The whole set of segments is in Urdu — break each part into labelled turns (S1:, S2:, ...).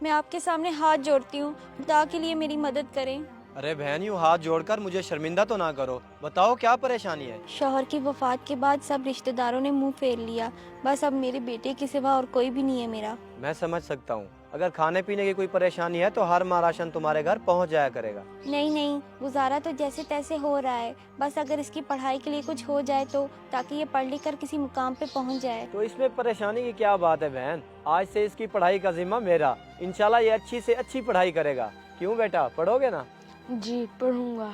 S1: میں آپ کے سامنے ہاتھ جوڑتی ہوں، خدا کے لیے میری مدد کریں۔
S2: ارے بہن یوں ہاتھ جوڑ کر مجھے شرمندہ تو نہ کرو، بتاؤ کیا پریشانی ہے؟
S1: شوہر کی وفات کے بعد سب رشتہ داروں نے منہ پھیر لیا، بس اب میرے بیٹے کے سوا اور کوئی بھی نہیں ہے میرا۔
S2: میں سمجھ سکتا ہوں، اگر کھانے پینے کی کوئی پریشانی ہے تو ہر ماہ راشن تمہارے گھر پہنچ جایا کرے گا۔
S1: نہیں، گزارا تو جیسے تیسے ہو رہا ہے، بس اگر اس کی پڑھائی کے لیے کچھ ہو جائے تو، تاکہ یہ پڑھ لکھ کر کسی مقام پہ پہنچ جائے۔
S2: تو اس میں پریشانی کی کیا بات ہے بہن؟ آج سے اس کی پڑھائی کا ذمہ میرا، انشاءاللہ یہ اچھی سے اچھی پڑھائی کرے گا۔ کیوں بیٹا، پڑھو گے نا؟
S3: جی پڑھوں گا۔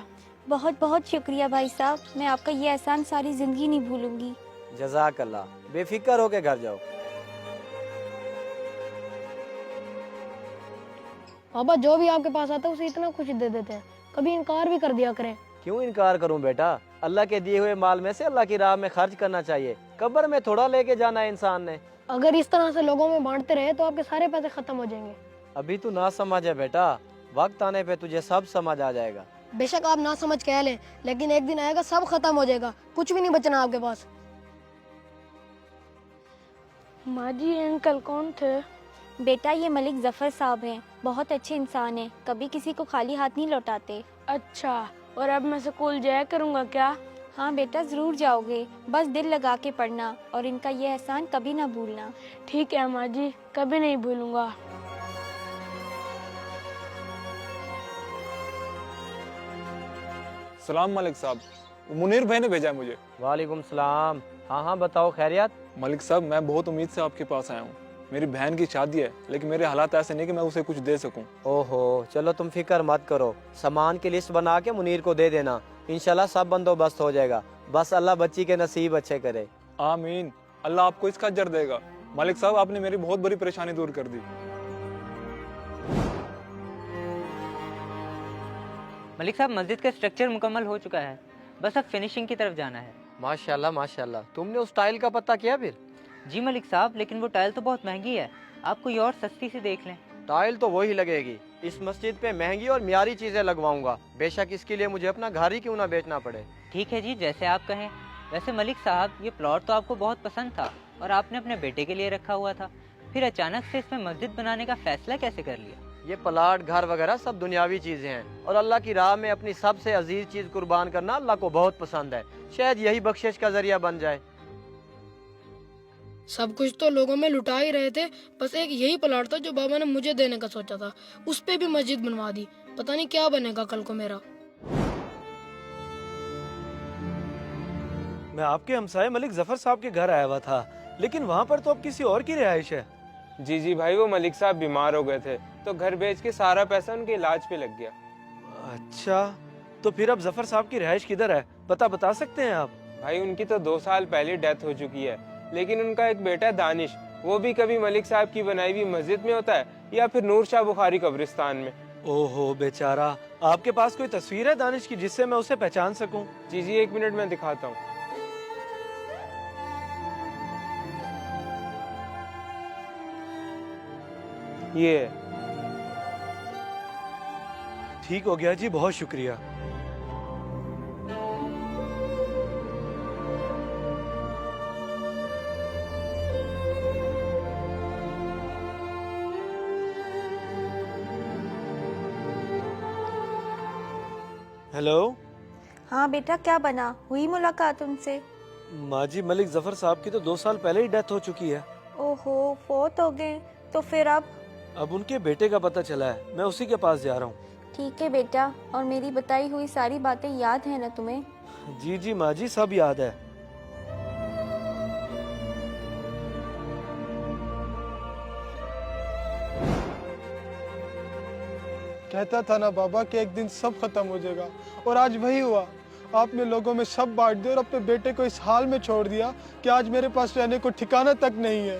S1: بہت بہت شکریہ بھائی صاحب، میں آپ کا یہ احسان ساری زندگی نہیں بھولوں گی۔
S2: جزاک اللہ، بے فکر ہو کے گھر جاؤ۔
S3: بابا جو بھی آپ کے پاس آتا ہے اسے اتنا کچھ دے دیتے ہیں، کبھی انکار بھی کر دیا کریں۔
S2: کیوں انکار کروں بیٹا؟ اللہ کے دیے ہوئے مال میں سے اللہ کی راہ میں خرچ کرنا چاہیے، قبر میں تھوڑا لے کے جانا ہے انسان نے۔
S3: اگر اس طرح سے لوگوں میں بانٹتے رہے تو آپ کے سارے پیسے ختم ہو جائیں گے۔
S2: ابھی تو نہ سمجھ ہے بیٹا، وقت آنے پہ تجھے سب سمجھ آ جائے گا۔
S3: بے شک آپ نہ سمجھ کہہ لیں، لیکن ایک دن آئے گا سب ختم ہو جائے گا، کچھ بھی نہیں بچنا آپ کے پاس۔
S4: ماں جی انکل کون تھے؟
S1: بیٹا یہ ملک ظفر صاحب ہیں، بہت اچھے انسان ہیں، کبھی کسی کو خالی ہاتھ نہیں لوٹاتے۔
S4: اچھا، اور اب میں سکول جایا کروں گا کیا؟
S1: ہاں بیٹا ضرور جاؤ گے، بس دل لگا کے پڑھنا اور ان کا یہ احسان کبھی نہ بھولنا۔
S4: ٹھیک ہے ماں جی، کبھی نہیں بھولوں گا۔
S5: سلام ملک صاحب، منیر بھائی نے بھیجا ہے مجھے۔
S2: وعلیکم السلام۔ ہاں بتاؤ، خیریت؟
S5: ملک صاحب میں بہت امید سے آپ کے پاس آیا ہوں، میری بہن کی شادی ہے لیکن میرے حالات ایسے نہیں کہ میں اسے کچھ دے سکوں۔
S2: اوہو، چلو تم فکر مت کرو، سامان کی لسٹ بنا کے منیر کو دے دینا، انشاءاللہ سب بندوبست ہو جائے گا، بس اللہ بچی کے نصیب اچھے کرے۔
S5: آمین، اللہ آپ کو اس کا اجر دے گا۔ ملک صاحب آپ نے میری بہت بڑی پریشانی دور کر دی۔
S6: ملک صاحب مسجد کا اسٹرکچر مکمل ہو چکا ہے، بس اب فنیشنگ کی طرف جانا ہے۔
S2: ماشاءاللہ ماشاءاللہ، تم نے اس ٹائل کا پتہ کیا پھر؟
S6: جی ملک صاحب، لیکن وہ ٹائل تو بہت مہنگی ہے، آپ کوئی اور سستی سی دیکھ لیں۔
S2: ٹائل تو وہی لگے گی، اس مسجد پہ مہنگی اور معیاری چیزیں لگواؤں گا، بے شک اس کے لیے مجھے اپنا گھر ہی کیوں نہ بیچنا پڑے۔
S6: ٹھیک ہے جی، جیسے آپ کہیں۔ ویسے ملک صاحب یہ پلاٹ تو آپ کو بہت پسند تھا اور آپ نے اپنے بیٹے کے لیے رکھا ہوا تھا، پھر اچانک سے اس میں مسجد بنانے کا فیصلہ کیسے کر لیا؟
S2: یہ پلاٹ گھر وغیرہ سب دنیاوی چیزیں ہیں، اور اللہ کی راہ میں اپنی سب سے عزیز چیز قربان کرنا اللہ کو بہت پسند ہے، شاید یہی بخشش کا ذریعہ بن جائے۔
S3: سب کچھ تو لوگوں میں لٹا ہی رہے تھے، بس ایک یہی پلاٹ تھا جو بابا نے مجھے دینے کا سوچا تھا، اس پہ بھی مسجد بنوا دی، پتہ نہیں کیا بنے گا کل کو میرا۔
S7: میں آپ کے ہمسائے ملک ظفر صاحب کے گھر آیا ہوا تھا، لیکن وہاں پر تو اب کسی اور کی رہائش ہے۔
S8: جی بھائی، وہ ملک صاحب بیمار ہو گئے تھے تو گھر بیچ کے سارا پیسہ ان کے علاج پہ لگ گیا۔
S7: اچھا، تو پھر اب ظفر صاحب کی رہائش کدھر ہے، پتہ بتا سکتے ہیں آپ؟
S8: بھائی ان کی تو 2 سال پہلے ڈیتھ ہو چکی ہے، لیکن ان کا ایک بیٹا دانش، وہ بھی کبھی ملک صاحب کی بنائی ہوئی مسجد میں ہوتا ہے یا پھر نور شاہ بخاری قبرستان میں۔
S7: اوہو بیچارہ، آپ کے پاس کوئی تصویر ہے دانش کی جس سے میں اسے پہچان سکوں؟
S8: جی 1 منٹ میں دکھاتا ہوں۔ یہ
S7: ٹھیک ہو گیا جی، بہت شکریہ۔ ہیلو
S1: ہاں بیٹا کیا بنا، ہوئی ملاقات ان سے؟
S7: ماں جی، ملک ظفر صاحب کی تو 2 سال پہلے ہی ڈیتھ ہو چکی ہے۔
S1: اوہو، فوت ہو گئے، تو پھر
S7: اب ان کے بیٹے کا پتہ چلا ہے، میں اسی کے پاس جا رہا ہوں۔
S1: ٹھیک ہے بیٹا، اور میری بتائی ہوئی ساری باتیں یاد ہیں نا تمہیں؟
S7: جی ماں جی، سب یاد ہے۔
S9: کہتا تھا نا بابا کہ ایک دن سب ختم ہو جائے گا، اور آج وہی ہوا۔ آپ نے لوگوں میں سب بانٹ دیا اور اپنے بیٹے کو اس حال میں چھوڑ دیا کہ آج میرے پاس رہنے کو ٹھکانہ تک نہیں ہے۔